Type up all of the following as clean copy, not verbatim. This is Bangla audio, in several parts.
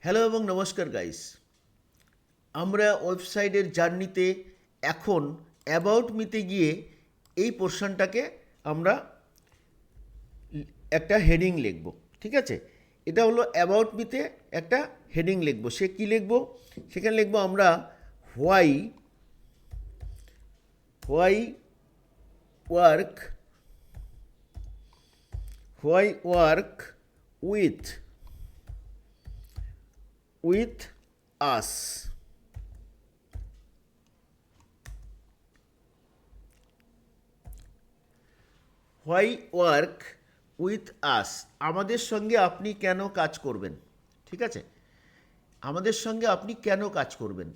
হ্যালো এবং নমস্কার গাইস। আমরা ওয়েবসাইটের জার্নিতে এখন অ্যাবাউট মিতে গিয়ে এই পোর্শনটাকে আমরা একটা হেডিং লিখব। ঠিক আছে, এটা হলো অ্যাবাউট মিতে একটা হেডিং লিখব। সে কি লিখব? সেখানে লিখব আমরা why why work why work with with us. Why work with us, আমাদের সঙ্গে আপনি কেন কাজ করবেন। ঠিক আছে, আমাদের সঙ্গে আপনি কেন কাজ করবেন।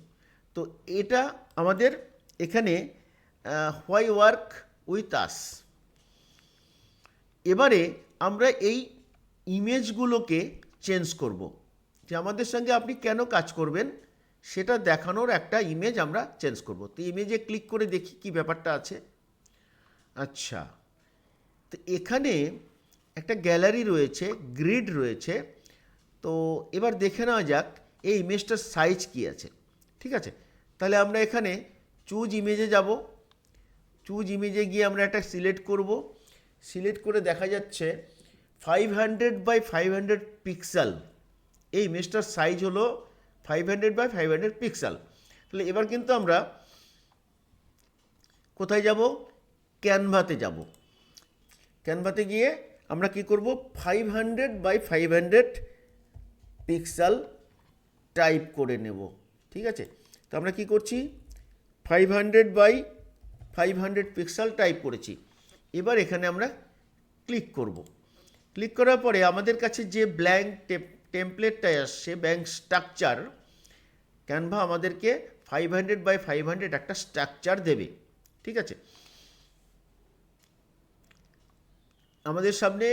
তো এটা আমাদের এখানে হোয়াই ওয়ার্ক উইথ আস। এবারে আমরা এই ইমেজগুলোকে চেঞ্জ করব, যে আমাদের সঙ্গে আপনি কেন কাজ করবেন সেটা দেখানোর একটা ইমেজ আমরা চেঞ্জ করব। তো ইমেজে ক্লিক করে দেখি কি ব্যাপারটা আছে। আচ্ছা, তো এখানে একটা গ্যালারি রয়েছে, গ্রিড রয়েছে। তো এবার দেখে নেওয়া যাক এই ইমেজটার সাইজ কী আছে। ঠিক আছে, তাহলে আমরা এখানে চুজ ইমেজে যাব। চুজ ইমেজে গিয়ে আমরা একটা সিলেক্ট করব। সিলেক্ট করে দেখা যাচ্ছে 500 × 500 পিক্সেল। এই ইমেজটার সাইজ হলো 500 × 500 পিক্সেল। তাহলে এবার কিন্তু আমরা কোথায় যাব? ক্যানভাতে যাব। ক্যানভাতে গিয়ে আমরা কি করব? 500 × 500 পিক্সেল টাইপ করে নেব। ঠিক আছে, তো আমরা কি করছি? 500 × 500 পিক্সেল টাইপ করেছি। এবার এখানে আমরা ক্লিক করব। ক্লিক করার পরে আমাদের কাছে যে ব্ল্যাঙ্ক টেমপ্লেটটা আসছে, ব্ল্যাঙ্ক স্ট্রাকচার, ক্যানভা আমাদেরকে 500 × 500 একটা স্ট্রাকচার দেবে। ঠিক আছে, আমাদের সামনে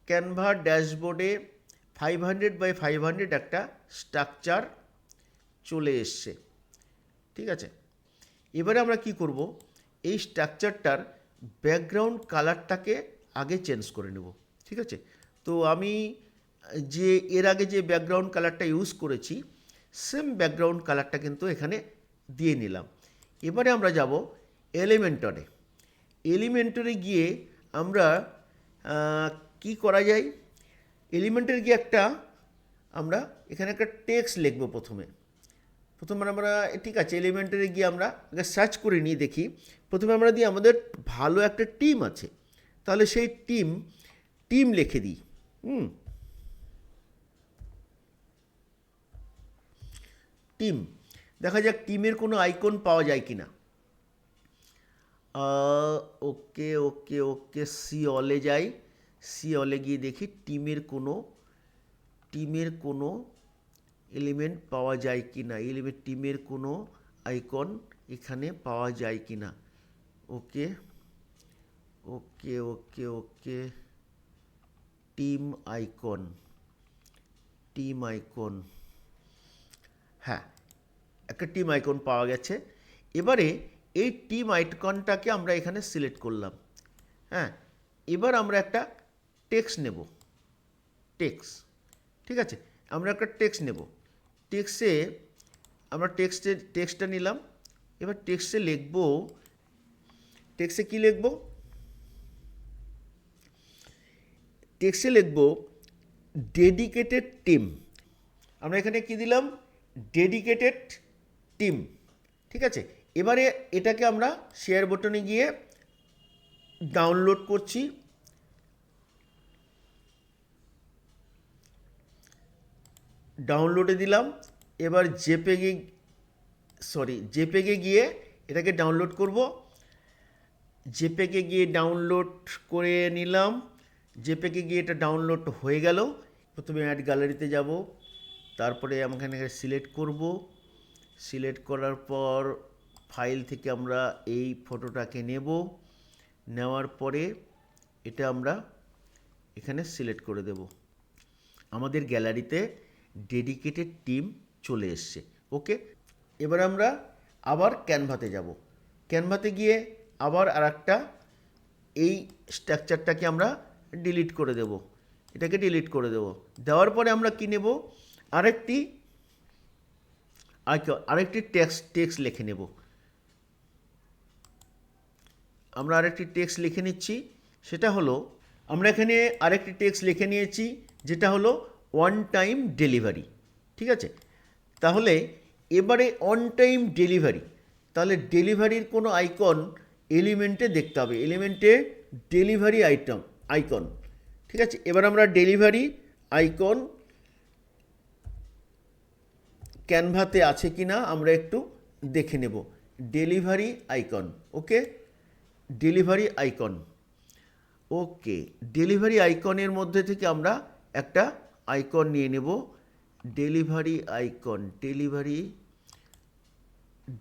ক্যানভা ড্যাশবোর্ডে 500 × 500 একটা স্ট্রাকচার চলে এসছে। ঠিক আছে, এবারে আমরা কি করব? এই স্ট্রাকচারটার ব্যাকগ্রাউন্ড কালারটাকে আগে চেঞ্জ করে নেব। ঠিক আছে, তো আমি যে এর আগে যে ব্যাকগ্রাউন্ড কালারটা ইউজ করেছি সেম ব্যাকগ্রাউন্ড কালারটা কিন্তু এখানে দিয়ে নিলাম। এবারে আমরা যাব এলিমেন্টরে। এলিমেন্টরে গিয়ে আমরা কি করা যায়? এলিমেন্টরে গিয়ে আমরা এখানে একটা টেক্সট লিখব। প্রথমে আমরা ঠিক আছে, এলিমেন্টারে গিয়ে আমরা সার্চ করে নিয়ে দেখি। প্রথমে আমরা দিই আমাদের ভালো একটা টিম আছে, তাহলে সেই টিম লিখে দিই। টিম, দেখা যাক টিমের কোনো আইকন পাওয়া যায় কি না। ওকে ওকে ওকে, সি অলে যাই। সি অলে গিয়ে দেখি টিমের কোনো এলিমেন্ট পাওয়া যায় কি না, টিমের কোনো আইকন এখানে পাওয়া যায় কি না। ওকে ওকে ওকে ওকে, টিম আইকন, হ্যাঁ, একটা টিম আইকন পাওয়া গেছে। এবারে এই টিম আইকনটাকে আমরা এখানে সিলেক্ট করলাম। হ্যাঁ, এবার আমরা একটা টেক্সট নেব। ঠিক আছে, আমরা একটা টেক্সট নেব। টেক্সটে আমরা টেক্সটটা নিলাম। এবার টেক্সটে লিখব, টেক্সটে কী লিখব? টেক্সটে লিখব ডেডিকেটেড টিম। আমরা এখানে কি দিলাম? Dedicated team. ঠিক আছে, এবারে এটাকে আমরা শেয়ার বাটনে গিয়ে ডাউনলোড করছি। ডাউনলোডে দিলাম। এবার জেপেগে গিয়ে এটাকে ডাউনলোড করব। জেপেগে গিয়ে ডাউনলোড করে নিলাম। জেপেগে গিয়ে এটা ডাউনলোড হয়ে গেল। প্রথমে অ্যাড গ্যালারিতে যাব, তারপরে আমি এখানে সিলেক্ট করব। সিলেক্ট করার পর ফাইল থেকে আমরা এই ফটোটাকে নেব। নেওয়ার পরে এটা আমরা এখানে সিলেক্ট করে দেব। আমাদের গ্যালারিতে ডেডিকেটেড টিম চলে এসছে। ওকে, এবার আমরা আবার ক্যানভাতে যাব। ক্যানভাতে গিয়ে আবার আরেকটা এই স্ট্রাকচারটাকে আমরা ডিলিট করে দেব। এটাকে ডিলিট করে দেব। দেওয়ার পরে আমরা কি নেব? আরেকটি আরেকটি টেক্সট লিখে নেব। আমরা আরেকটি টেক্সট লিখে নিচ্ছি। সেটা হলো, আমরা এখানে আরেকটি টেক্সট লিখে নিয়েছি, যেটা হলো ওয়ান টাইম ডেলিভারি। ঠিক আছে, তাহলে এবারে অন টাইম ডেলিভারি, তাহলে ডেলিভারির কোনো আইকন এলিমেন্টে দেখতে হবে, এলিমেন্টে ডেলিভারি আইকন। ঠিক আছে, এবার আমরা ডেলিভারি আইকন ক্যানভাতে আছে কি না আমরা একটু দেখে নেব। ডেলিভারি আইকন, ওকে, ডেলিভারি আইকন, ওকে। ডেলিভারি আইকনের মধ্যে থেকে আমরা একটা আইকন নিয়ে নেব, ডেলিভারি আইকন,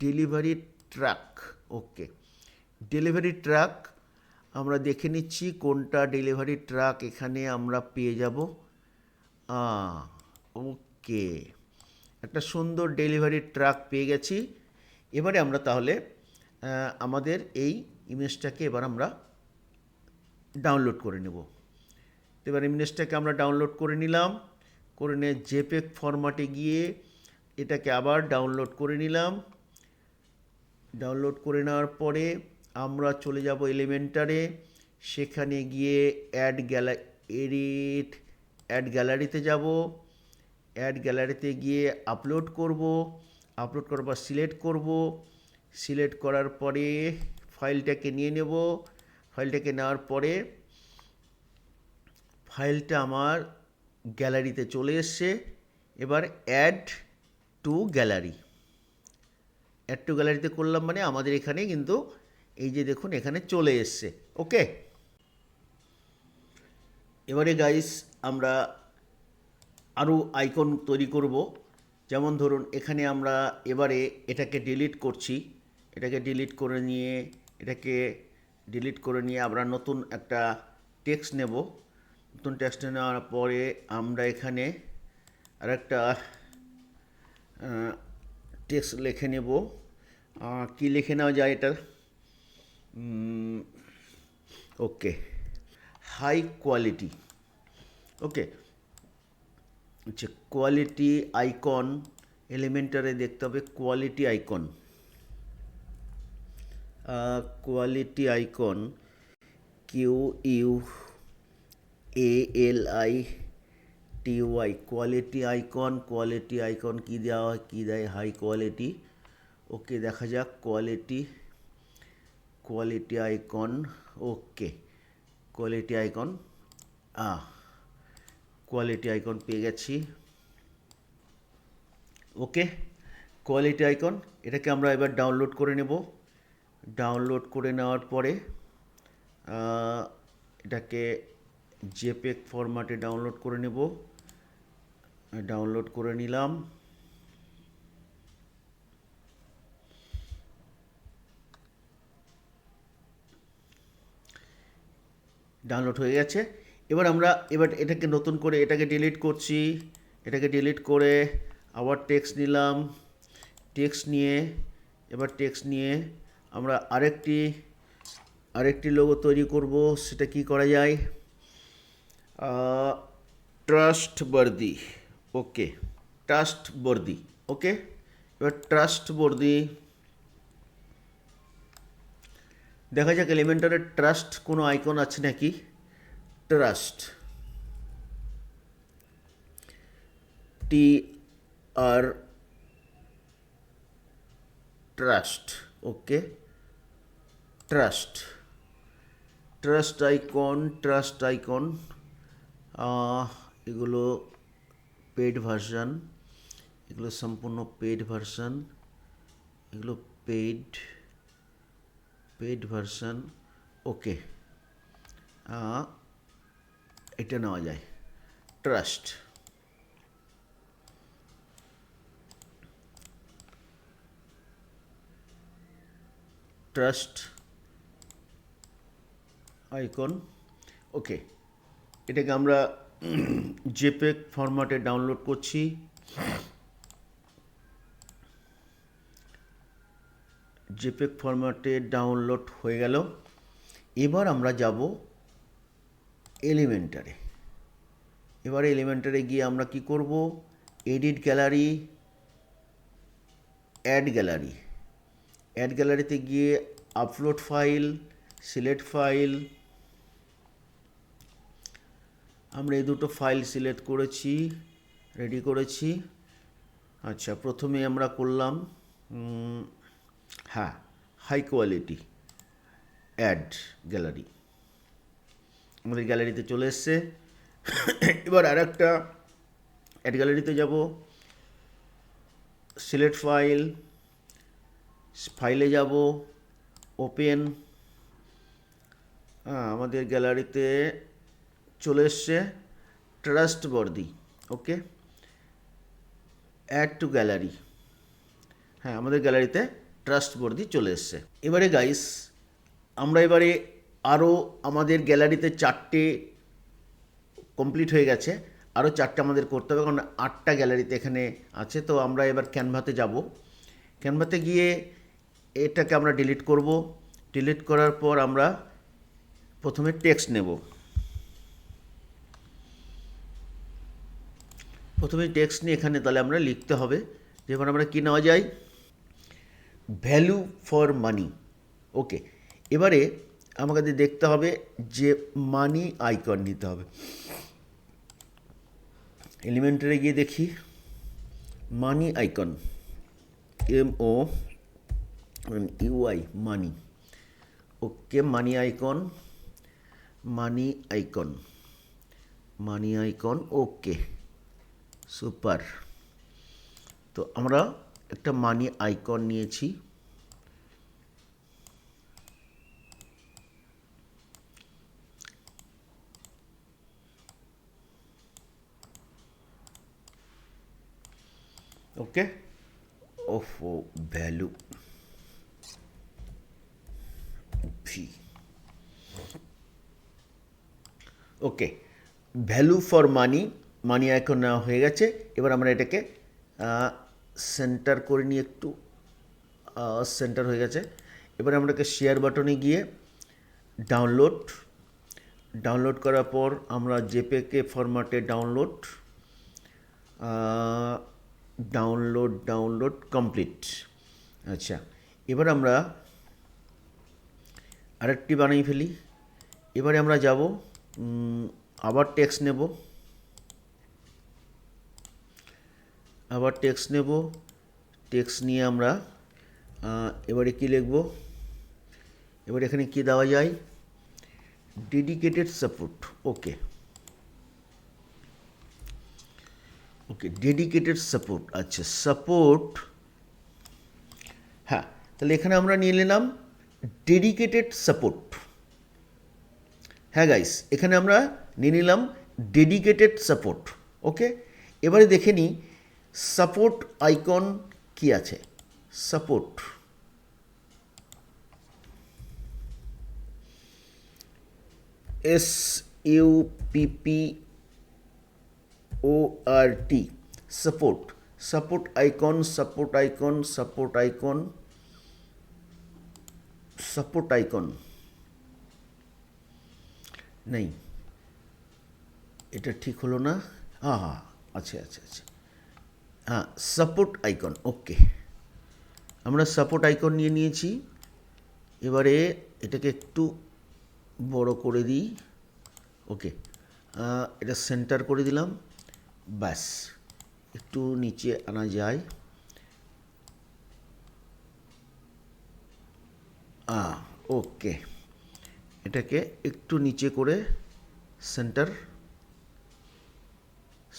ডেলিভারি ট্রাক, ওকে। ডেলিভারি ট্রাক আমরা দেখে নিচ্ছি কোনটা ডেলিভারি ট্রাক এখানে আমরা পেয়ে যাব। ওকে, একটা সুন্দর ডেলিভারি ট্রাক পেয়ে গেছি। এবারে আমরা তাহলে আমাদের এই ইমেজটাকে এবার আমরা ডাউনলোড করে নেব। তো এবার ইমেজটাকে আমরা ডাউনলোড করে নিলাম, করে নিয়ে জেপেগ ফরম্যাটে গিয়ে এটাকে আবার ডাউনলোড করে নিলাম। ডাউনলোড করে নেওয়ার পরে আমরা চলে যাব এলিমেন্টারে, সেখানে গিয়ে অ্যাড গ্যালারিতে যাব। অ্যাড গ্যালারিতে গিয়ে আপলোড করব, আপলোড করার পর সিলেক্ট করার পরে ফাইলটাকে নিয়ে নেব। ফাইলটাকে নেওয়ার পরে ফাইলটা আমার গ্যালারিতে চলে এসছে। এবার অ্যাড টু গ্যালারিতে করলাম, মানে আমাদের এখানে কিন্তু এই যে দেখুন এখানে চলে এসছে, ওকে। এবারে গাইস আমরা আরও আইকন তৈরি করব। যেমন ধরুন এখানে আমরা এবারে এটাকে ডিলিট করছি, এটাকে ডিলিট করে নিয়ে আমরা নতুন একটা টেক্সট নেব। নতুন টেক্সট নেওয়ার পরে আমরা এখানে আরেকটা টেক্সট লিখে নেব। কি লিখে নেওয়া যায় এটা, ওকে, হাই কোয়ালিটি, ওকে। আচ্ছা, কোয়ালিটি আইকন এলিমেন্টারে দেখতে হবে, quality icon, QUALITY, quality icon কী দেওয়া হয়, কী দেয়, হাই কোয়ালিটি, ওকে। দেখা যাক quality icon, okay. Quality icon পেয়ে গেছি, ওকে। কোয়ালিটি আইকন, এটাকে আমরা এবার ডাউনলোড করে নেব। ডাউনলোড করে নেওয়ার পরে এটাকে জেপেগ ফরম্যাটে ডাউনলোড করে নেব। ডাউনলোড করে নিলাম। ডাউনলোড হয়ে গেছে। এবার এটাকে নতুন করে এটাকে ডিলিট করছি। এটাকে ডিলিট করে আবার টেক্সট নিলাম। টেক্সট নিয়ে আমরা আরেকটি লোগো তৈরি করব। সেটা কি করা যায়, ট্রাস্টওয়ার্দি, ওকে, ওকে। এবার ট্রাস্টওয়ার্দি, দেখা যাক এলিমেন্টারের ট্রাস্ট কোনো আইকন আছে নাকি। ট্রাস্ট, TR, ওকে। ট্রাস্ট আইকন, এগুলো পেড ভার্সন, এগুলো সম্পূর্ণ পেড ভার্সন, এগুলো পেড ভার্সন, ওকে। এটা নেওয়া যায়, ট্রাস্ট আইকন, ওকে। এটাকে আমরা জেপেগ ফরম্যাটে ডাউনলোড করছি। জেপেগ ফরম্যাটে ডাউনলোড হয়ে গেল। এবার আমরা যাব এলিমেন্টারে। এবারে এলিমেন্টারে গিয়ে আমরা কি করব, edit gallery, add gallery. Add গ্যালারিতে গিয়ে আপলোড ফাইল, সিলেক্ট ফাইল, আমরা এই দুটো ফাইল সিলেক্ট করেছি, রেডি করেছি। আচ্ছা, প্রথমে আমরা করলাম হ্যাঁ হাই কোয়ালিটি অ্যাড গ্যালারি, আমাদের গ্যালারিতে চলে এসছে। এবার আর একটা অ্যাড গ্যালারিতে যাব, সিলেক্ট ফাইল, ফাইলে যাব, ওপেন, আমাদের গ্যালারিতে চলে এসছে trustworthy. Okay, add to gallery, হ্যাঁ আমাদের গ্যালারিতে ট্রাস্টওয়ার্দি চলে এসছে। এবারে গাইস আমরা এবারে আরও আমাদের গ্যালারিতে 4টে কমপ্লিট হয়ে গেছে, আরও 4টে আমাদের করতে হবে, কারণ 8টা গ্যালারিতে এখানে আছে। তো আমরা এবার ক্যানভাতে যাব, ক্যানভাতে গিয়ে এটাকে আমরা ডিলিট করব। ডিলিট করার পর আমরা প্রথমে টেক্সট নেব, প্রথমে টেক্সট নিয়ে এখানে তাহলে আমরা লিখতে হবে, যেমন আমরা কী নেওয়া যায়, ভ্যালু ফর মানি। ওকে, এবারে আমাদের দেখতে হবে যে মানি আইকন নিতে হবে। এলিমেন্টারে গিয়ে দেখি money icon, MONEY money. Okay, money icon, money icon, money icon, okay super. তো আমরা একটা মানি আইকন নিয়েছি। ওকে, ওফো ভ্যালু ভি, okay value for money, money icon নেওয়া হয়ে গেছে। এবার আমরা এটাকে সেন্টার করে নিয়ে একটু সেন্টার হয়ে গেছে। এবার আমরাকে শেয়ার বাটনে গিয়ে ডাউনলোড, ডাউনলোড করার পর আমরা জেপিকে ফরম্যাটে ডাউনলোড, ডাউনলোড ডাউনলোড কমপ্লিট। আচ্ছা, এবার আমরা আরেকটি বানিয়ে ফেলি। এবারে আমরা যাব, আবার টেক্সট নেব, আবার টেক্সট নেব, টেক্সট নিয়ে আমরা এবারে কি লিখব, এবার এখানে কি দেওয়া যায়, ডেডিকেটেড সাপোর্ট। ওকে, ওকে ডেডিকেটেড সাপোর্ট। আচ্ছা সাপোর্ট, হ্যাঁ তাহলে এখানে আমরা নিয়ে নিলাম ডেডিকেটেড সাপোর্ট। হ্যাঁ গাইস, এখানে আমরা নিয়ে নিলাম ডেডিকেটেড সাপোর্ট। ওকে, এবারে দেখে নিই সাপোর্ট আইকন কি আছে। Support, SUPPORT, support, support icon, support icon, support icon, support icon নেই, এটা ঠিক হলো না। হ্যাঁ, আচ্ছা আচ্ছা আচ্ছা, হ্যাঁ সাপোর্ট আইকন। ওকে, আমরা সাপোর্ট আইকন নিয়ে নিয়েছি। এবারে এটাকে একটু বড় করে দিই। ওকে, এটা সেন্টার করে দিলাম, ব্যাস একটু নিচে আনা যায়। ওকে, এটাকে একটু নিচে করে সেন্টার,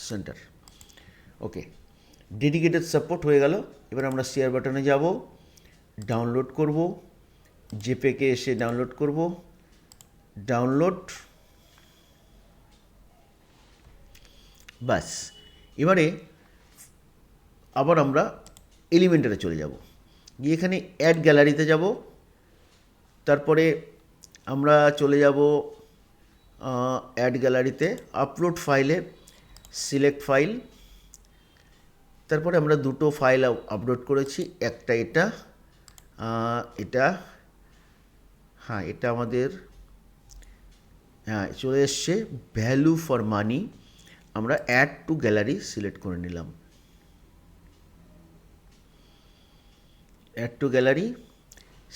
সেন্টার। ওকে, ডেডিকেটেড সাপোর্ট হয়ে গেল। এবার আমরা শেয়ার বাটনে যাব, ডাউনলোড করব, জেপিকে এসে ডাউনলোড করব, ডাউনলোড, বাস। এবারে আবার আমরা এলিমেন্টারে চলে যাব, গিয়ে এখানে অ্যাড গ্যালারিতে যাব, তারপরে আমরা চলে যাব অ্যাড গ্যালারিতে, আপলোড ফাইলে, সিলেক্ট ফাইল, তারপরে আমরা দুটো ফাইল আপলোড করেছি, একটা এটা, এটা, হ্যাঁ এটা আমাদের, হ্যাঁ চলে এসছে ভ্যালু ফর মানি। আমরা অ্যাড টু গ্যালারি সিলেক্ট করে নিলাম। অ্যাড টু গ্যালারি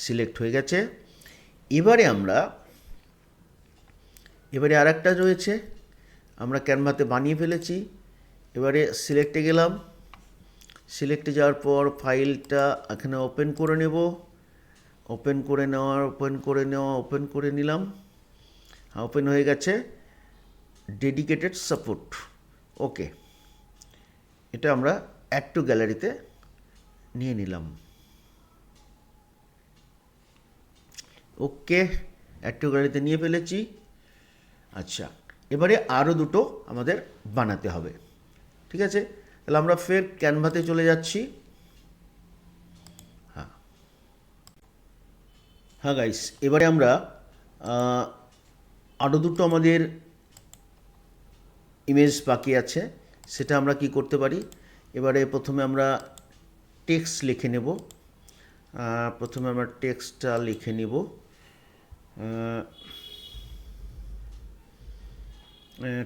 সিলেক্ট হয়ে গেছে। এবারে আর একটা রয়েছে, আমরা ক্যানভাতে বানিয়ে ফেলেছি। এবারে সিলেক্টে গেলাম, সিলেক্টে যাওয়ার পর ফাইলটা এখানে ওপেন করে নেব। ওপেন করে নিলাম। ওপেন হয়ে গেছে, ডেডিকেটেড সাপোর্ট। ওকে, এটা আমরা অ্যাড টু গ্যালারিতে নিয়ে নিলাম। ওকে, অ্যাড টু গ্যালারিতে নিয়ে ফেলেছি। আচ্ছা, এবারে আরও দুটো আমাদের বানাতে হবে। ঠিক আছে, তাহলে আমরা ফের ক্যানভাতে চলে যাচ্ছি। হ্যাঁ গাইস, এবারে আমরা আরও দুটো আমাদের ইমেজ বাকি আছে, সেটা আমরা কি করতে পারি। এবারে প্রথমে আমরা টেক্সট লিখে নেব। প্রথমে আমরা টেক্সটটা লিখে নিব।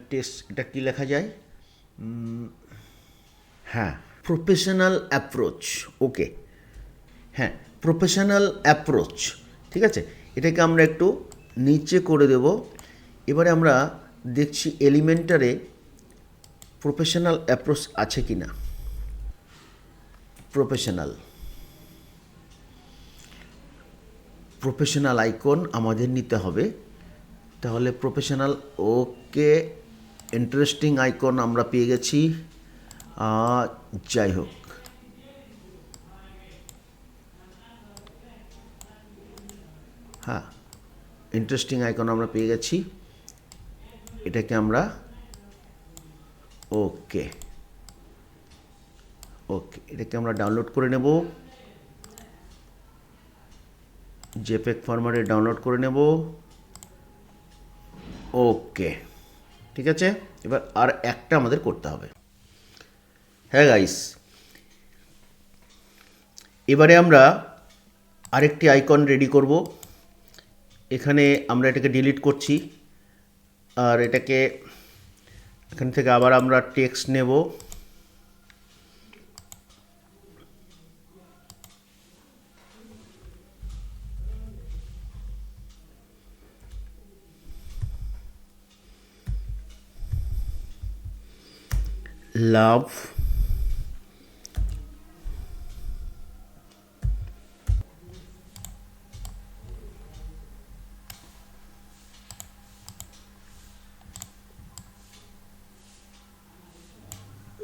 টেক্সটটা কী লেখা যায়? হ্যাঁ, প্রফেশনাল অ্যাপ্রোচ। ওকে, হ্যাঁ, প্রফেশনাল অ্যাপ্রোচ। ঠিক আছে, এটাকে আমরা একটু নিচে করে দেব। এবারে আমরা দেখছি এলিমেন্টারে প্রফেশনাল অ্যাপ্রোচ আছে কি না। প্রফেশনাল আইকন আমাদের নিতে হবে। তাহলে প্রফেশনাল, ওকে, ইন্টারেস্টিং আইকন আমরা পেয়ে গেছি। যাই হোক, হ্যাঁ, ইন্টারেস্টিং আইকন আমরা পেয়ে গেছি। এটাকে আমরা ওকে এটাকে আমরা ডাউনলোড করে নেব, জেপিইজি ফরম্যাটে ডাউনলোড করে নেব। ওকে, ঠিক আছে, এবার আর একটা আমাদের করতে হবে। হ্যাঁ গাইস, এবারে আমরা আরেকটি আইকন রেডি করব। এখানে আমরা এটাকে ডিলিট করছি, আর এটাকে এখান থেকে আবার আমরা টেক্সট নেব। লাভ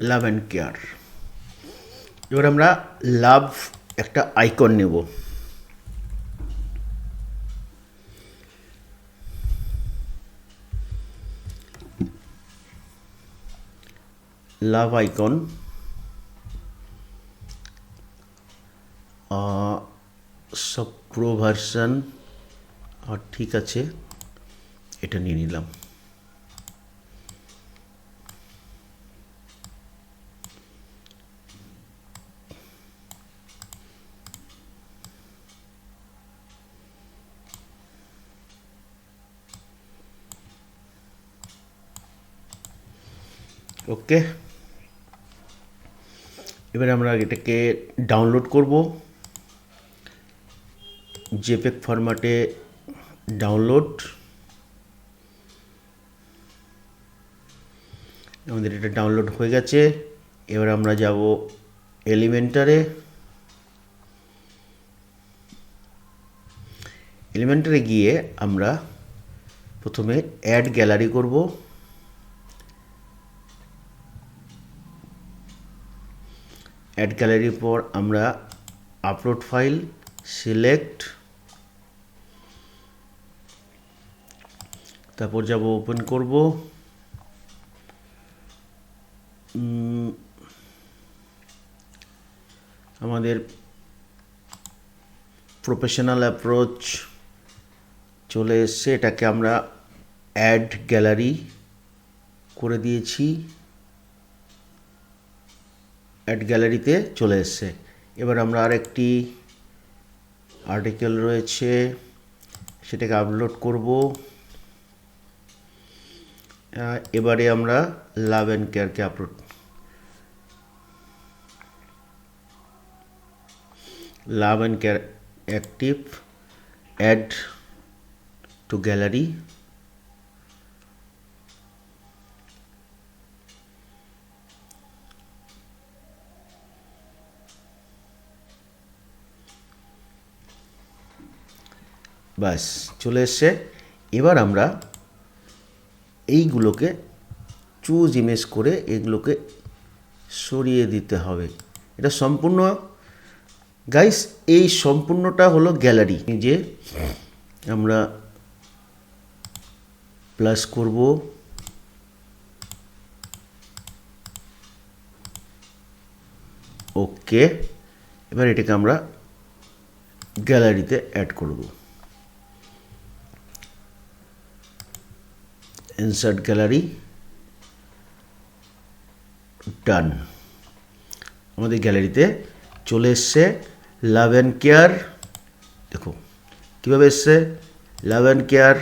লাভ অ্যান্ড কেয়ার। এবার আমরা লাভ একটা আইকন নেব। লাভ আইকন, সব প্রো ভার্সন, আর ঠিক আছে, এটা নিয়ে নিলাম। ওকে, এবারে আমরা এটাকে ডাউনলোড করব। জেপিইজি ফরম্যাটে ডাউনলোড। আমাদের এটা ডাউনলোড হয়ে গেছে। এবার আমরা যাব এলিমেন্টারে। এলিমেন্টারে গিয়ে আমরা প্রথমে অ্যাড গ্যালারি করব। অ্যাড গ্যালারির পর আমরা আপলোড ফাইল সিলেক্ট, তারপর যাব ওপেন করব। আমাদের প্রফেশনাল অ্যাপ্রোচ চলে এসছে, এটাকে আমরা অ্যাড গ্যালারি করে দিয়েছি। অ্যাড গ্যালারিতে চলে এসছে। এবার আমরা আরেকটি আর্টিকেল রয়েছে, সেটাকে আপলোড করব। এবারে আমরা লাভ অ্যান্ড কেয়ারকে upload, love and care active, add to gallery, ব্যাস চলে এসছে। এবার আমরা এইগুলোকে চুজ ইমেজ করে এগুলোকে সরিয়ে দিতে হবে। এটা সম্পূর্ণ গাইস, এই সম্পূর্ণটা হলো গ্যালারি। যে আমরা প্লাস করব, ওকে। এবার এটাকে আমরা গ্যালারিতে অ্যাড করব। ইনসার্ট গ্যালারি, ডান। আমাদের গ্যালারিতে চলে এসছে লাভ অ্যান্ড কেয়ার। দেখো কীভাবে এসছে লাভ অ্যান্ড কেয়ার।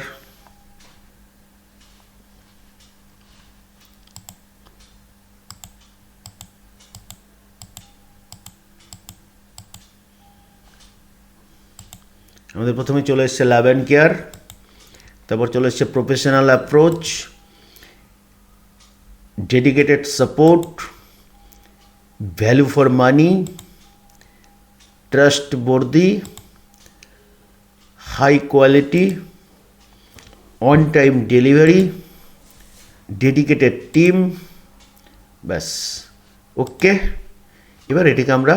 আমাদের প্রথমে চলে এসছে লাভ অ্যান্ড কেয়ার, তারপর চলে এসছে professional approach, dedicated support, value for money, trustworthy, high quality, on time delivery, dedicated team. ব্যাস ওকে। এবার এটাকে আমরা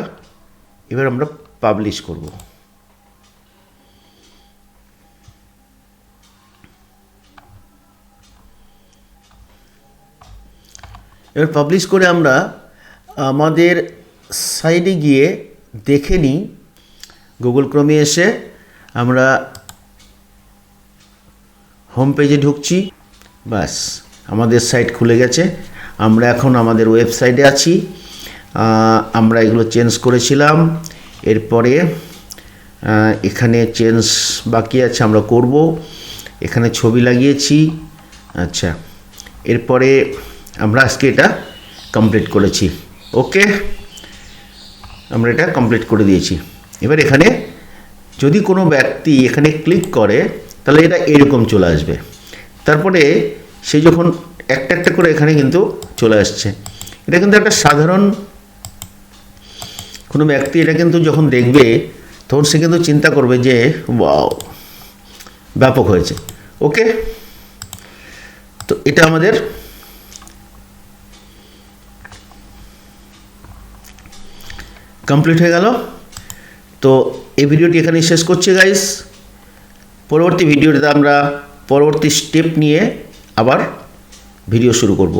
পাবলিশ করব। এবার পাবলিশ করে আমরা আমাদের সাইডে গিয়ে দেখে নিই, গুগল ক্রোমে এসে আমরা হোম পেজে ঢুকছি। ব্যাস আমাদের সাইট খুলে গেছে। আমরা এখন আমাদের ওয়েবসাইটে আছি। আমরা এগুলো চেঞ্জ করেছিলাম, এরপরে এখানে চেঞ্জ বাকি আছে, আমরা করব। এখানে ছবি লাগিয়েছি। আচ্ছা, এরপরে আমরা আজকে এটা কমপ্লিট করেছি। ওকে, আমরা এটা কমপ্লিট করে দিয়েছি। এবার এখানে যদি কোনো ব্যক্তি এখানে ক্লিক করে তাহলে এটা এরকম চলে আসবে। তারপরে সে যখন একটা একটা করে এখানে কিন্তু চলে আসছে। এটা কিন্তু একটা সাধারণ কোনো ব্যক্তি এটা কিন্তু যখন দেখবে তখন সে কিন্তু চিন্তা করবে যে ওয়াও, ব্যাপক হয়েছে। ওকে, তো এটা আমাদের কমপ্লিট হয়ে গেল। তো এই ভিডিওটি এখানেই শেষ করছি গাইস। পরবর্তী ভিডিওতে আমরা পরবর্তী স্টেপ নিয়ে আবার ভিডিও শুরু করব।